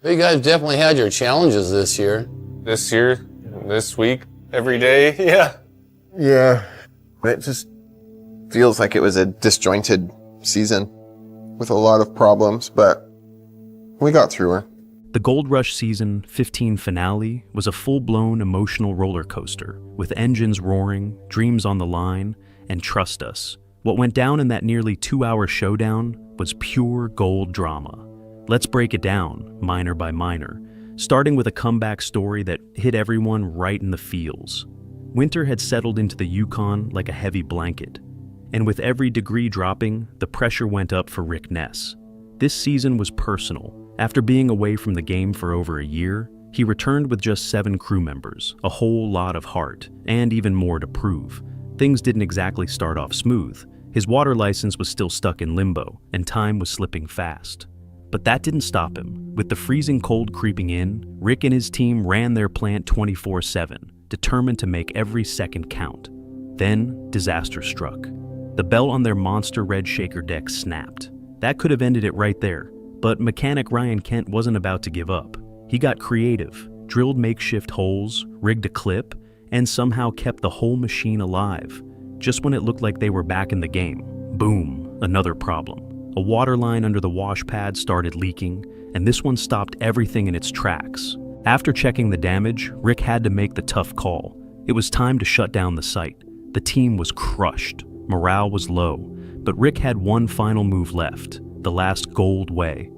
You guys definitely had your challenges this year. This year, this week, every day, yeah. Yeah, it just feels like it was a disjointed season with a lot of problems, but we got through her. The Gold Rush Season 15 finale was a full-blown emotional roller coaster, with engines roaring, dreams on the line, and trust us, what went down in that nearly 2-hour showdown was pure gold drama. Let's break it down, minor by minor, starting with a comeback story that hit everyone right in the feels. Winter had settled into the Yukon like a heavy blanket, and with every degree dropping, the pressure went up for Rick Ness. This season was personal. After being away from the game for over a year, he returned with just 7 crew members, a whole lot of heart, and even more to prove. Things didn't exactly start off smooth. His water license was still stuck in limbo, and time was slipping fast. But that didn't stop him. With the freezing cold creeping in, Rick and his team ran their plant 24/7, determined to make every second count. Then, disaster struck. The belt on their monster red shaker deck snapped. That could have ended it right there, but mechanic Ryan Kent wasn't about to give up. He got creative, drilled makeshift holes, rigged a clip, and somehow kept the whole machine alive. Just when it looked like they were back in the game, boom, another problem. A water line under the wash pad started leaking, and this one stopped everything in its tracks. After checking the damage, Rick had to make the tough call. It was time to shut down the site. The team was crushed. Morale was low, but Rick had one final move left, the last gold way.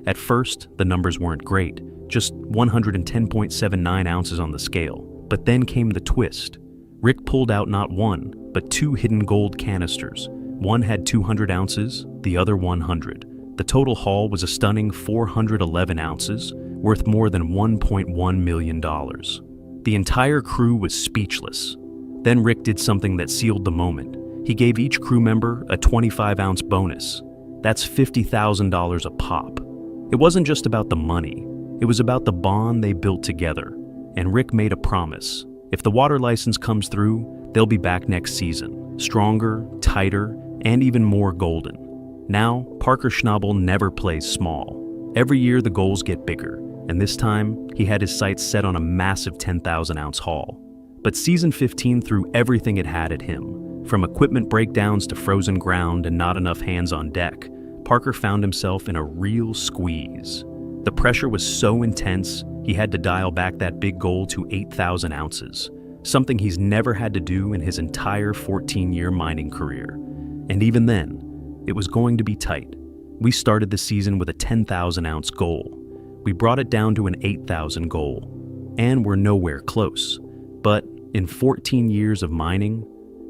At first, the numbers weren't great, just 110.79 ounces on the scale. But then came the twist. Rick pulled out not 1, but 2 hidden gold canisters. One had 200 ounces, the other 100. The total haul was a stunning 411 ounces, worth more than $1.1 million. The entire crew was speechless. Then Rick did something that sealed the moment. He gave each crew member a 25-ounce bonus. That's $50,000 a pop. It wasn't just about the money. It was about the bond they built together. And Rick made a promise. If the water license comes through, they'll be back next season. Stronger, tighter, and even more golden. Now, Parker Schnabel never plays small. Every year the goals get bigger, and this time he had his sights set on a massive 10,000-ounce haul. But season 15 threw everything it had at him. From equipment breakdowns to frozen ground and not enough hands on deck, Parker found himself in a real squeeze. The pressure was so intense, he had to dial back that big goal to 8,000 ounces, something he's never had to do in his entire 14-year mining career. And even then, it was going to be tight. We started the season with a 10,000-ounce goal. We brought it down to an 8,000 goal, and we're nowhere close. But in 14 years of mining,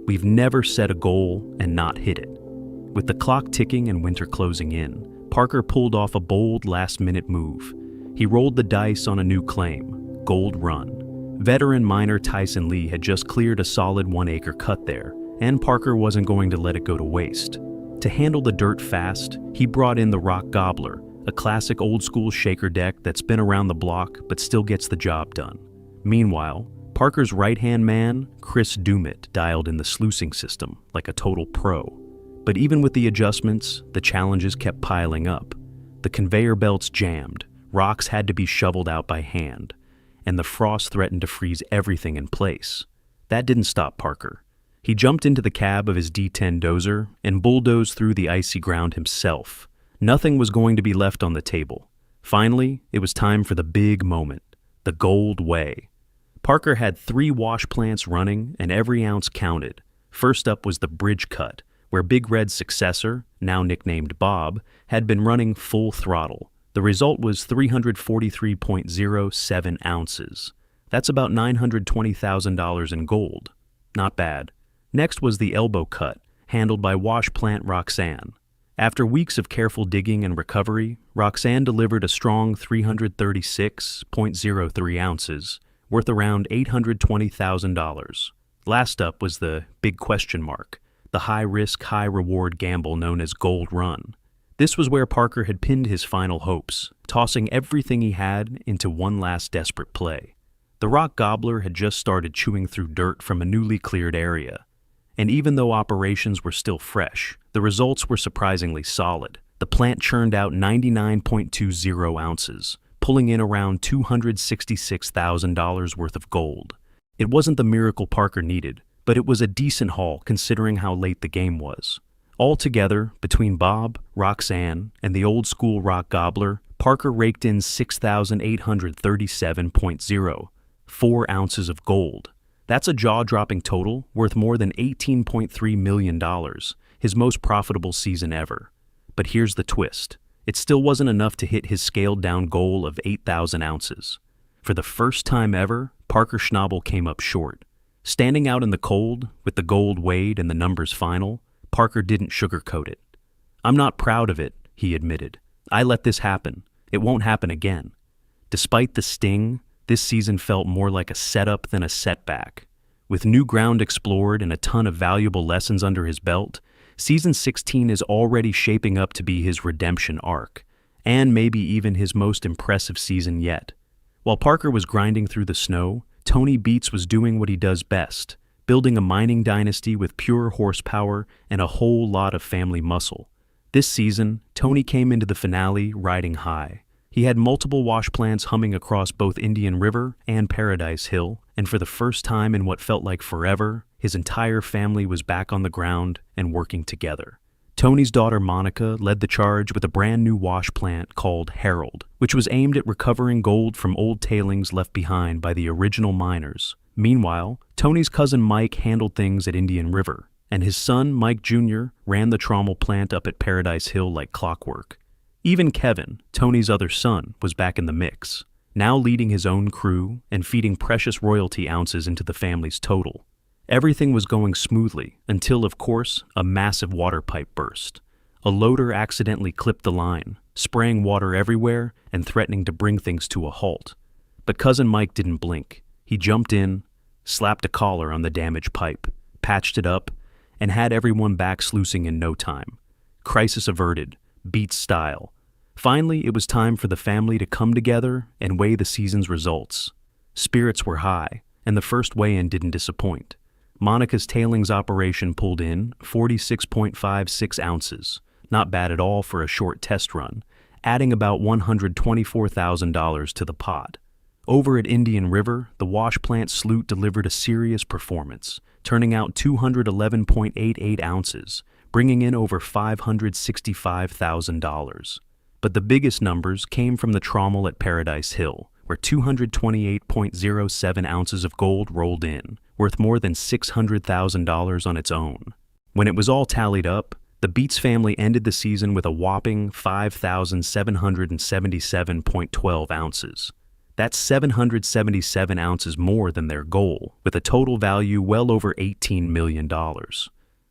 we've never set a goal and not hit it. With the clock ticking and winter closing in, Parker pulled off a bold last-minute move. He rolled the dice on a new claim, Gold Run. Veteran miner Tyson Lee had just cleared a solid 1-acre cut there, and Parker wasn't going to let it go to waste. To handle the dirt fast, he brought in the Rock Gobbler, a classic old-school shaker deck that's been around the block but still gets the job done. Meanwhile, Parker's right-hand man, Chris Dumit, dialed in the sluicing system like a total pro. But even with the adjustments, the challenges kept piling up. The conveyor belts jammed, rocks had to be shoveled out by hand, and the frost threatened to freeze everything in place. That didn't stop Parker. He jumped into the cab of his D10 dozer and bulldozed through the icy ground himself. Nothing was going to be left on the table. Finally, it was time for the big moment, the gold way. Parker had 3 wash plants running and every ounce counted. First up was the bridge cut, where Big Red's successor, now nicknamed Bob, had been running full throttle. The result was 343.07 ounces. That's about $920,000 in gold. Not bad. Next was the elbow cut, handled by wash plant Roxanne. After weeks of careful digging and recovery, Roxanne delivered a strong 336.03 ounces, worth around $820,000. Last up was the big question mark, the high-risk, high-reward gamble known as Gold Run. This was where Parker had pinned his final hopes, tossing everything he had into one last desperate play. The Rock Gobbler had just started chewing through dirt from a newly cleared area. And even though operations were still fresh, the results were surprisingly solid. The plant churned out 99.20 ounces, pulling in around $266,000 worth of gold. It wasn't the miracle Parker needed, but it was a decent haul considering how late the game was. Altogether, between Bob, Roxanne, and the old school rock gobbler, Parker raked in 6,837.04 ounces of gold. That's a jaw-dropping total worth more than $18.3 million, his most profitable season ever. But here's the twist. It still wasn't enough to hit his scaled-down goal of 8,000 ounces. For the first time ever, Parker Schnabel came up short. Standing out in the cold, with the gold weighed and the numbers final, Parker didn't sugarcoat it. "I'm not proud of it," he admitted. "I let this happen. It won't happen again." Despite the sting, this season felt more like a setup than a setback. With new ground explored and a ton of valuable lessons under his belt, Season 16 is already shaping up to be his redemption arc, and maybe even his most impressive season yet. While Parker was grinding through the snow, Tony Beets was doing what he does best, building a mining dynasty with pure horsepower and a whole lot of family muscle. This season, Tony came into the finale riding high. He had multiple wash plants humming across both Indian River and Paradise Hill, and for the first time in what felt like forever, his entire family was back on the ground and working together. Tony's daughter Monica led the charge with a brand new wash plant called Herald, which was aimed at recovering gold from old tailings left behind by the original miners. Meanwhile, Tony's cousin Mike handled things at Indian River, and his son, Mike Jr., ran the trommel plant up at Paradise Hill like clockwork. Even Kevin, Tony's other son, was back in the mix, now leading his own crew and feeding precious royalty ounces into the family's total. Everything was going smoothly until, of course, a massive water pipe burst. A loader accidentally clipped the line, spraying water everywhere and threatening to bring things to a halt. But cousin Mike didn't blink. He jumped in, slapped a collar on the damaged pipe, patched it up, and had everyone back sluicing in no time. Crisis averted, Beets style. Finally, it was time for the family to come together and weigh the season's results. Spirits were high, and the first weigh-in didn't disappoint. Monica's tailings operation pulled in 46.56 ounces, not bad at all for a short test run, adding about $124,000 to the pot. Over at Indian River, the wash plant sloot delivered a serious performance, turning out 211.88 ounces, bringing in over $565,000. But the biggest numbers came from the trommel at Paradise Hill, where 228.07 ounces of gold rolled in, worth more than $600,000 on its own. When it was all tallied up, the Beets family ended the season with a whopping 5,777.12 ounces. That's 777 ounces more than their goal, with a total value well over $18 million.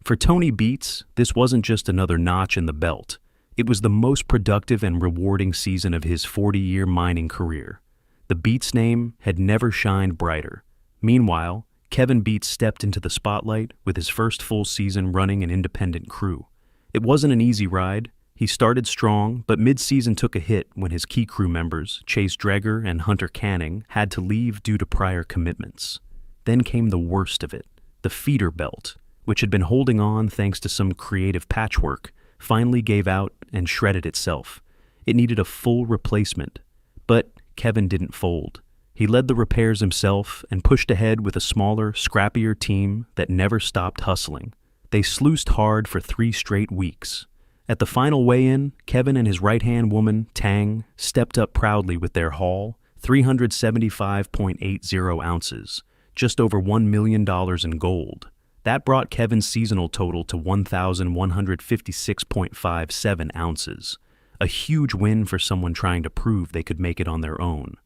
For Tony Beets, this wasn't just another notch in the belt. It was the most productive and rewarding season of his 40-year mining career. The Beets name had never shined brighter. Meanwhile, Kevin Beets stepped into the spotlight with his first full season running an independent crew. It wasn't an easy ride. He started strong, but mid-season took a hit when his key crew members, Chase Dreger and Hunter Canning, had to leave due to prior commitments. Then came the worst of it, the feeder belt, which had been holding on thanks to some creative patchwork, finally gave out and shredded itself. It needed a full replacement. But Kevin didn't fold. He led the repairs himself and pushed ahead with a smaller, scrappier team that never stopped hustling. They sluiced hard for 3 straight weeks. At the final weigh-in, Kevin and his right-hand woman, Tang, stepped up proudly with their haul, 375.80 ounces, just over $1 million in gold. That brought Kevin's seasonal total to 1,156.57 ounces, a huge win for someone trying to prove they could make it on their own.